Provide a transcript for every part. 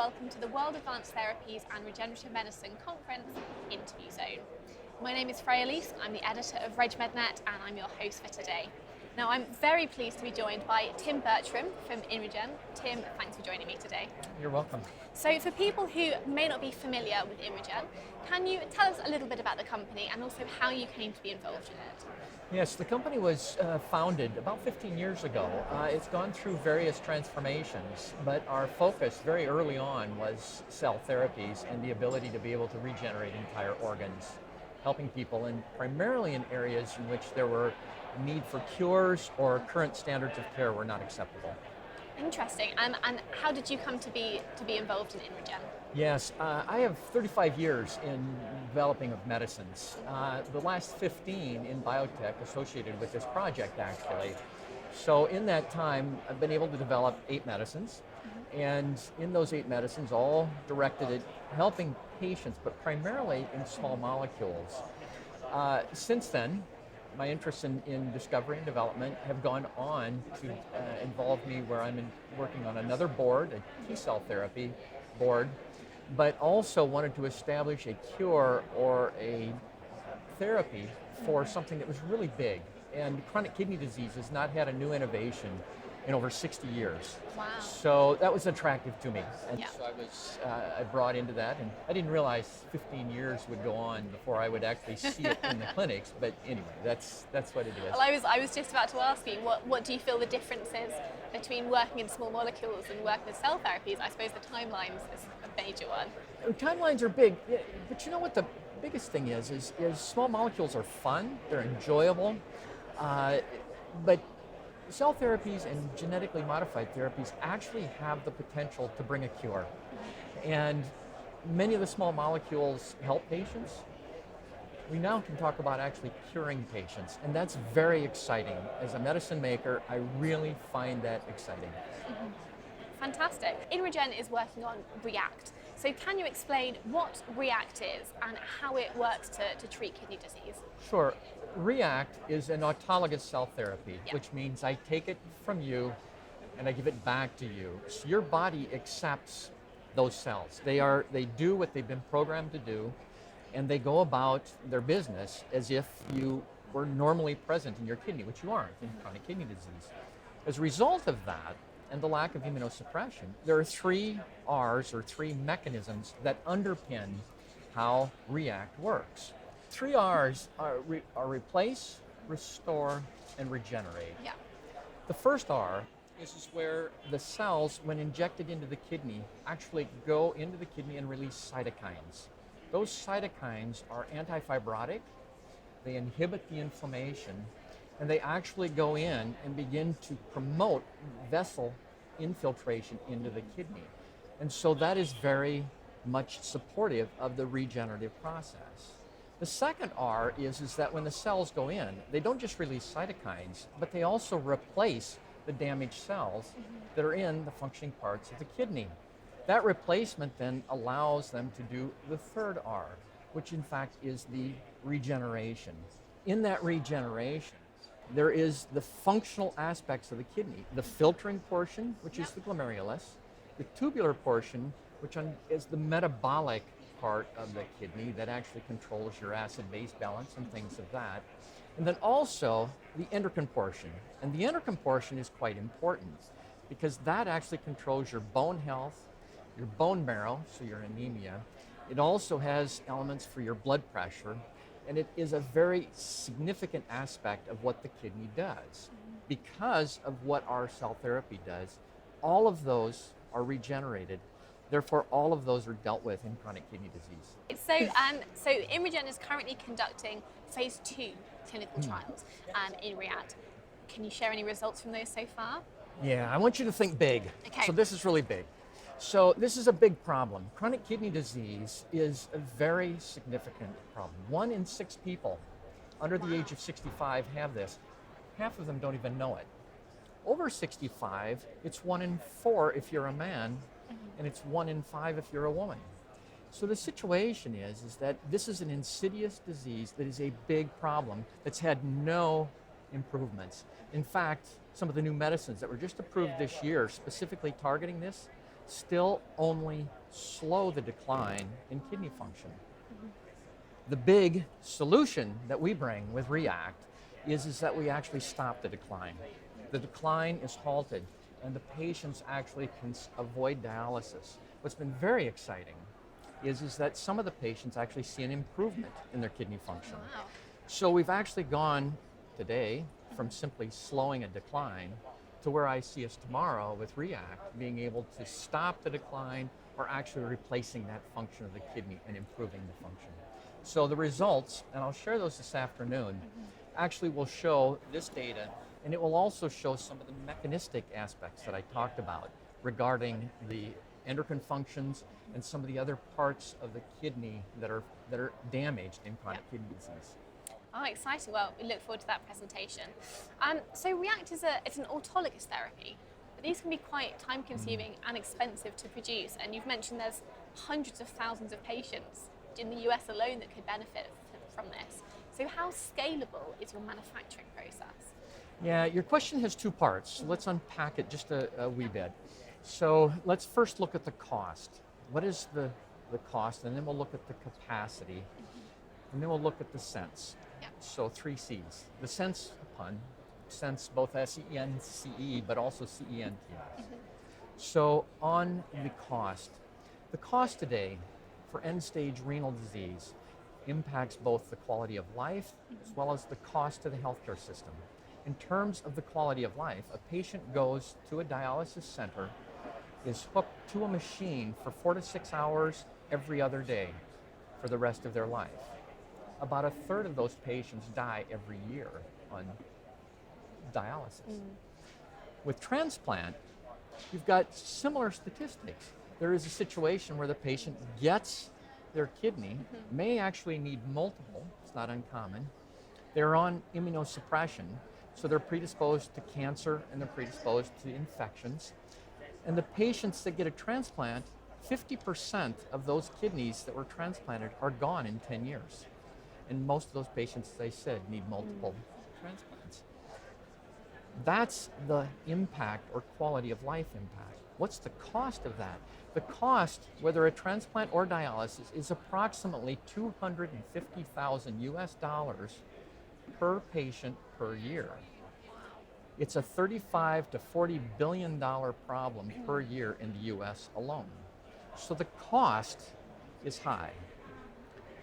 welcome to the World Advanced Therapies and Regenerative Medicine Conference Interview Zone. My name is Freya Lees, I'm the editor of RegMedNet and I'm your host for today. Now I'm very pleased to be joined by Tim Bertram from inRegen. Tim, thanks for joining me today. You're welcome. So for people who may not be familiar with inRegen, can you tell us a little bit about the company and also how you came to be involved in it? Yes, the company was founded about 15 years ago. It's gone through various transformations, but our focus very early on was cell therapies and the ability to be able to regenerate entire organs, helping people primarily in areas in which there were need for cures or current standards of care were not acceptable. Interesting. And how did you come to be involved in inRegen? Yes, I have 35 years in developing of medicines. The last 15 in biotech associated with this project, actually. So in that time, I've been able to develop 8 medicines. And in those 8 medicines, all directed at helping patients, but primarily in small molecules. Since then, my interests in discovery and development have gone on to involve me where I'm working on another board, a T-cell therapy board, but also wanted to establish a cure or a therapy for something that was really big. And chronic kidney disease has not had a new innovation in over 60 years. Wow. So that was attractive to me. And Yeah. so I brought into that, and I didn't realize 15 years would go on before I would actually see it in the clinics, but anyway, that's what it is. Well, I was just about to ask you, what do you feel the difference is between working in small molecules and working with cell therapies? I suppose the timelines is a major one. Timelines are big, but you know what the biggest thing is small molecules are fun, they're enjoyable, but cell therapies and genetically modified therapies actually have the potential to bring a cure. And many of the small molecules help patients. We now can talk about actually curing patients, and that's very exciting. As a medicine maker, I really find that exciting. Fantastic. inRegen is working on React. So can you explain what React is and how it works to treat kidney disease? Sure. React is an autologous cell therapy, which means I take it from you and I give it back to you. So your body accepts those cells. They do what they've been programmed to do, and they go about their business as if you were normally present in your kidney, which you aren't in chronic kidney disease. As a result of that, and the lack of immunosuppression, there are 3 R's or 3 mechanisms that underpin how React works. 3 R's are replace, restore, and regenerate. Yeah. The first R is where the cells, when injected into the kidney, actually go into the kidney and release cytokines. Those cytokines are antifibrotic, they inhibit the inflammation, and they actually go in and begin to promote vessel infiltration into the kidney. And so that is very much supportive of the regenerative process. The second R is that when the cells go in, they don't just release cytokines, but they also replace the damaged cells that are in the functioning parts of the kidney. That replacement then allows them to do the third R, which in fact is the regeneration. In that regeneration, there is the functional aspects of the kidney, the filtering portion, which is the glomerulus, the tubular portion, which is the metabolic part of the kidney that actually controls your acid-base balance and things of that. And then also the endocrine portion. And the endocrine portion is quite important because that actually controls your bone health, your bone marrow, so your anemia. It also has elements for your blood pressure, and it is a very significant aspect of what the kidney does. Because of what our cell therapy does, all of those are regenerated. Therefore, all of those are dealt with in chronic kidney disease. So inRegen is currently conducting phase 2 clinical trials in React. Can you share any results from those so far? Yeah, I want you to think big. Okay. So this is really big. So this is a big problem. Chronic kidney disease is a very significant problem. 1 in 6 people under the age of 65 have this. Half of them don't even know it. Over 65, it's 1 in 4 if you're a man, and it's 1 in 5 if you're a woman. So the situation is that this is an insidious disease that is a big problem that's had no improvements. In fact, some of the new medicines that were just approved this year specifically targeting this still only slow the decline in kidney function. The big solution that we bring with React is that we actually stop the decline. The decline is halted, and the patients actually can avoid dialysis. What's been very exciting is that some of the patients actually see an improvement in their kidney function. Wow. So we've actually gone today from simply slowing a decline to where I see us tomorrow with React being able to stop the decline or actually replacing that function of the kidney and improving the function. So the results, and I'll share those this afternoon, actually will show this data, and it will also show some of the mechanistic aspects that I talked about regarding the endocrine functions and some of the other parts of the kidney that are damaged in chronic kidney disease. Oh, exciting. Well, we look forward to that presentation. So React is it's an autologous therapy, but these can be quite time-consuming and expensive to produce. And you've mentioned there's hundreds of thousands of patients in the US alone that could benefit from this. So how scalable is your manufacturing process? Yeah, your question has two parts. So let's unpack it just a wee bit. So let's first look at the cost. What is the cost? And then we'll look at the capacity. And then we'll look at the sense. Yeah. So 3 C's. The sense, a pun, sense both S-E-N-C-E, but also C-E-N-T. So on the cost today for end-stage renal disease impacts both the quality of life as well as the cost to the healthcare system. In terms of the quality of life, a patient goes to a dialysis center, is hooked to a machine for 4 to 6 hours every other day for the rest of their life. About a third of those patients die every year on dialysis. With transplant, you've got similar statistics. There is a situation where the patient gets their kidney, may actually need multiple, it's not uncommon. They're on immunosuppression, so they're predisposed to cancer and they're predisposed to infections. And the patients that get a transplant, 50% of those kidneys that were transplanted are gone in 10 years. And most of those patients, as I said, need multiple transplants. That's the impact or quality of life impact. What's the cost of that? The cost, whether a transplant or dialysis, is approximately $250,000 US per patient per year. It's a $35 to $40 billion problem per year in the US alone. So the cost is high.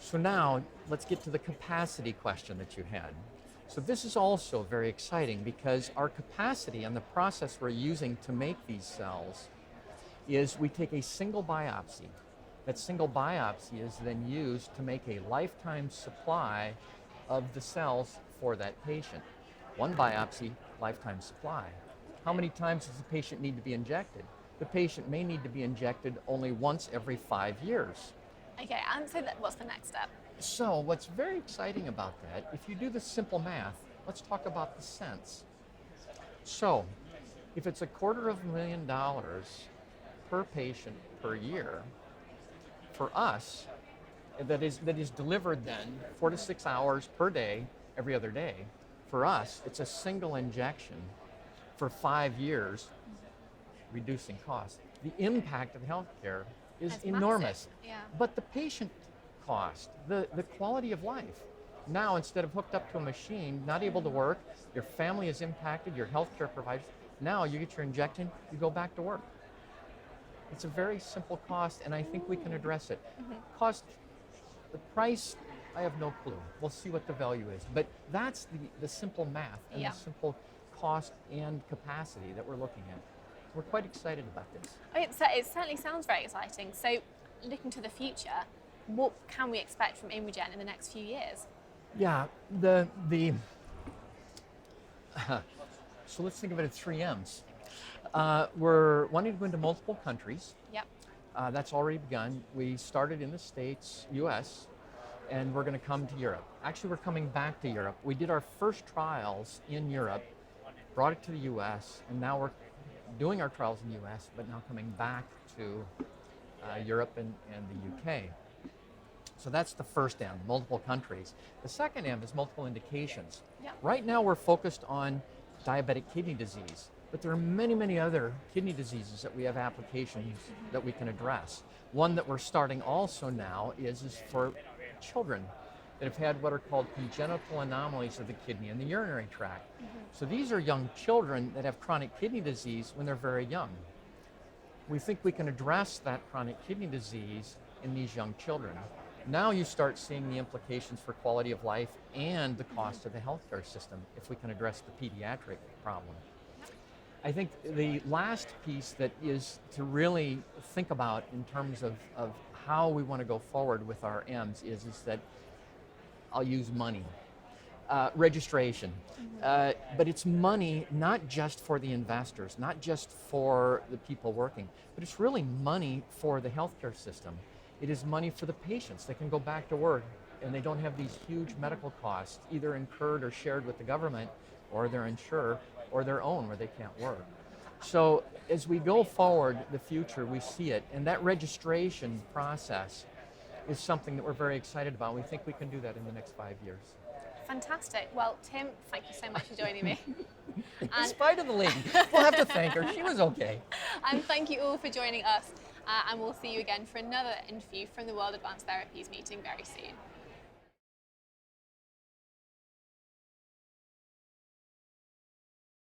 So now let's get to the capacity question that you had. So this is also very exciting because our capacity and the process we're using to make these cells is we take a single biopsy. That single biopsy is then used to make a lifetime supply of the cells for that patient. One biopsy, lifetime supply. How many times does the patient need to be injected? The patient may need to be injected only once every 5 years. Okay, and so what's the next step? So what's very exciting about that, if you do the simple math, let's talk about the sense. So if it's $250,000 per patient per year, for us, that is delivered then 4 to 6 hours per day, every other day. For us, it's a single injection for 5 years, reducing costs. The impact of healthcare is That's enormous. massive. Yeah. But the patient cost, the quality of life. Now, instead of hooked up to a machine, not able to work, your family is impacted, your healthcare providers, now you get your injection, you go back to work. It's a very simple cost, and I think we can address it. Cost, the price, I have no clue. We'll see what the value is. But that's the simple math and the simple cost and capacity that we're looking at. We're quite excited about this. It certainly sounds very exciting. So looking to the future, what can we expect from inRegen in the next few years? Yeah, so let's think of it as 3 M's. We're wanting to go into multiple countries. Yep. That's already begun. We started in the States, US, and we're going to come to Europe. Actually, we're coming back to Europe. We did our first trials in Europe, brought it to the US, and now we're doing our trials in the US, but now coming back to Europe and the UK. So that's the first M, multiple countries. The second M is multiple indications. Yep. Right now we're focused on diabetic kidney disease. But there are many, many other kidney diseases that we have applications that we can address. One that we're starting also now is for children that have had what are called congenital anomalies of the kidney and the urinary tract. So these are young children that have chronic kidney disease when they're very young. We think we can address that chronic kidney disease in these young children. Now you start seeing the implications for quality of life and the cost of the healthcare system if we can address the pediatric problem. I think the last piece that is to really think about in terms of how we want to go forward with our M's is that I'll use money. Registration. But it's money not just for the investors, not just for the people working, but it's really money for the healthcare system. It is money for the patients. They can go back to work and they don't have these huge medical costs either incurred or shared with the government or their insurer or their own where they can't work. So as we go forward, the future, we see it, and that registration process is something that we're very excited about. We think we can do that in the next 5 years. Fantastic. Well, Tim, thank you so much for joining me. In spite of the lady, we'll have to thank her. She was okay. And thank you all for joining us. And we'll see you again for another interview from the World Advanced Therapies meeting very soon.